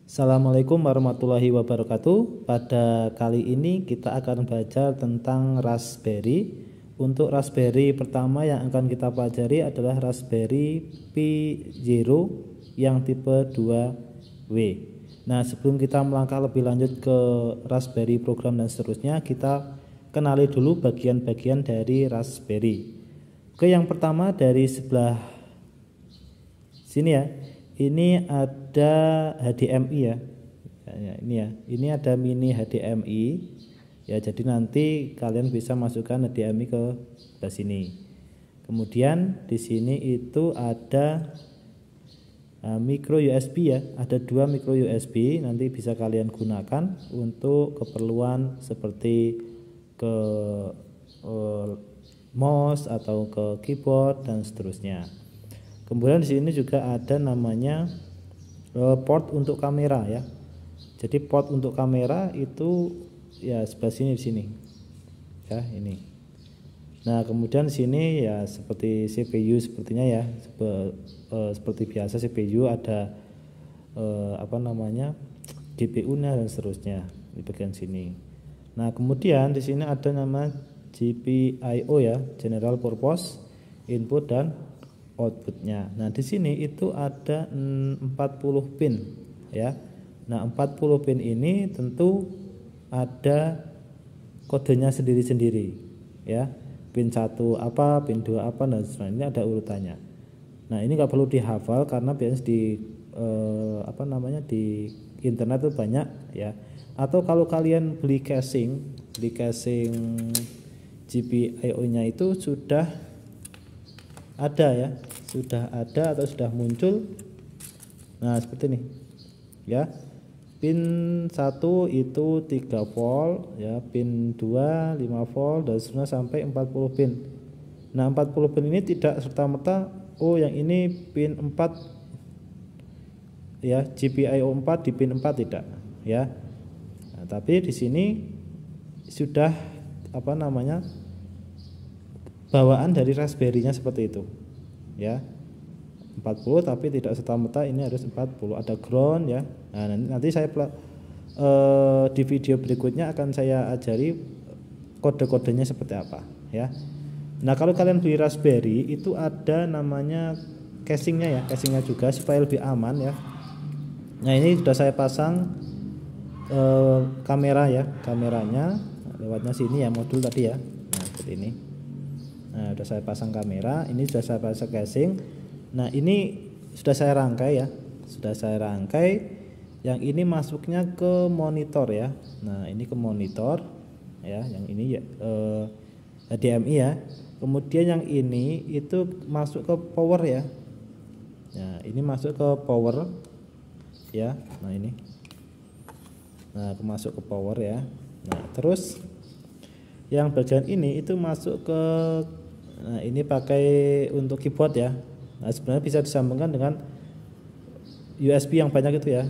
Assalamualaikum warahmatullahi wabarakatuh. Pada kali ini kita akan belajar tentang Raspberry. Untuk Raspberry pertama yang akan kita pelajari adalah Raspberry Pi Zero yang tipe 2W. Nah, sebelum kita melangkah lebih lanjut ke Raspberry program dan seterusnya, kita kenali dulu bagian-bagian dari Raspberry. Oke, yang pertama dari sebelah sini ya. Ini ada HDMI ya. Ini ada mini HDMI ya. Jadi nanti kalian bisa masukkan HDMI ke sebelah sini. Kemudian di sini itu ada micro USB ya. Ada dua micro USB. Nanti bisa kalian gunakan untuk keperluan seperti ke mouse atau ke keyboard dan seterusnya. Kemudian di sini juga ada namanya port untuk kamera ya. Jadi port untuk kamera itu ya sebelah sini di sini. Ya, ini. Nah, kemudian di sini ya seperti CPU sepertinya ya. Seperti biasa CPU ada GPU-nya dan seterusnya di bagian sini. Nah, kemudian di sini ada nama GPIO ya, General Purpose Input dan outputnya. Nah, di sini itu ada 40 pin ya. Nah, 40 pin ini tentu ada kodenya sendiri-sendiri ya. Pin 1 apa, pin 2 apa, dan sebagainya. Ini ada urutannya. Nah, ini nggak perlu dihafal karena biasanya di di internet itu banyak ya. Atau kalau kalian beli casing GPIO-nya itu sudah ada ya, sudah ada atau sudah muncul. Nah, seperti ini ya. Pin 1 itu 3 volt ya, pin 2 5 volt dan seterusnya sampai 40 pin. Nah, 40 pin ini tidak serta-merta yang ini pin 4 ya, GPIO 4 di pin 4 tidak ya. Nah, tapi di sini sudah bawaan dari Raspberry-nya seperti itu ya, 40 tapi tidak serta-merta ini harus 40, ada ground ya. Nah, nanti saya di video berikutnya akan saya ajari kode-kodenya seperti apa ya. Nah, kalau kalian beli Raspberry itu ada namanya casingnya ya, casingnya juga supaya lebih aman ya. Nah, ini sudah saya pasang kamera ya, kameranya lewatnya sini ya, modul tadi ya. Nah, seperti ini. Nah, sudah saya pasang kamera, ini sudah saya pasang casing. Nah, ini sudah saya rangkai ya. Sudah saya rangkai. Yang ini masuknya ke monitor ya. Nah, ini ke monitor ya, yang ini ya HDMI ya. Kemudian yang ini itu masuk ke power ya. Nah, ini masuk ke power ya. Nah, ini. Nah, masuk ke power ya. Nah, terus yang bagian ini itu masuk ke ini pakai untuk keyboard ya. Nah, sebenarnya bisa disambungkan dengan USB yang banyak itu ya.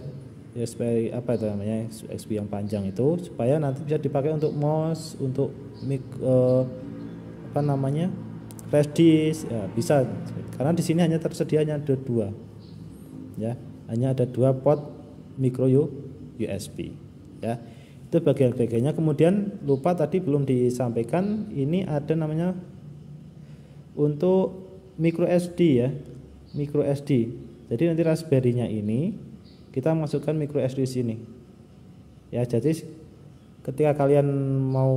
USB USB yang panjang itu supaya nanti bisa dipakai untuk mouse, untuk flash disk ya, bisa. Karena di sini hanya tersedianya ada 2. Ya, hanya ada 2 port micro USB ya. Itu bagian-bagiannya. Kemudian lupa tadi belum disampaikan, ini ada namanya untuk micro SD ya, micro SD. Jadi nanti Raspberry-nya ini kita masukkan micro SD sini ya. Jadi ketika kalian mau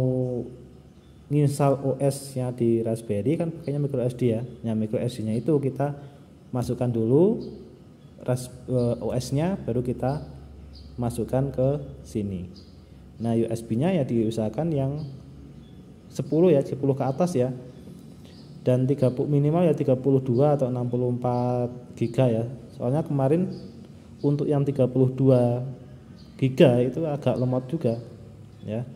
install OS-nya di Raspberry kan pakainya micro SD ya. Nah, micro SD-nya itu kita masukkan dulu OS-nya, baru kita masukkan ke sini. Nah, USB-nya ya diusahakan yang 10 ya, 10 ke atas ya. Dan 30 minimal ya 32 atau 64 giga ya. Soalnya kemarin untuk yang 32 giga itu agak lemot juga ya.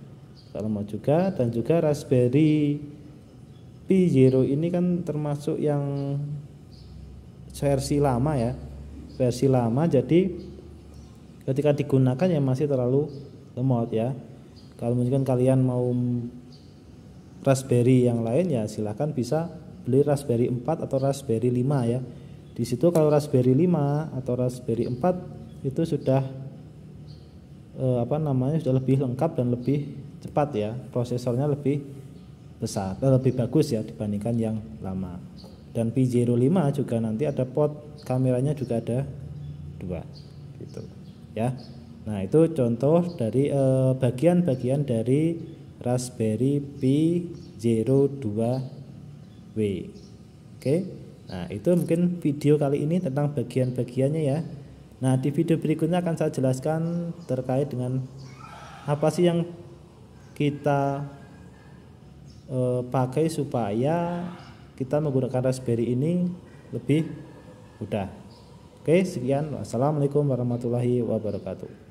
Agak lemot juga. Dan juga Raspberry Pi Zero ini kan termasuk yang versi lama ya. Versi lama, jadi ketika digunakan ya masih terlalu lemot ya. Kalau mungkin kalian mau Raspberry yang lain ya silahkan bisa beli Raspberry 4 atau Raspberry 5 ya. Di situ kalau Raspberry 5 atau Raspberry 4 itu sudah sudah lebih lengkap dan lebih cepat ya, prosesornya lebih besar, lebih bagus ya dibandingkan yang lama. Dan P05 juga nanti ada port kameranya juga ada 2 gitu ya. Nah itu contoh dari bagian-bagian dari Raspberry Pi 02W. Oke, nah itu mungkin video kali ini tentang bagian-bagiannya ya. Nah di video berikutnya akan saya jelaskan terkait dengan apa sih yang kita pakai supaya kita menggunakan Raspberry ini lebih mudah. Oke, sekian. Wassalamualaikum warahmatullahi wabarakatuh.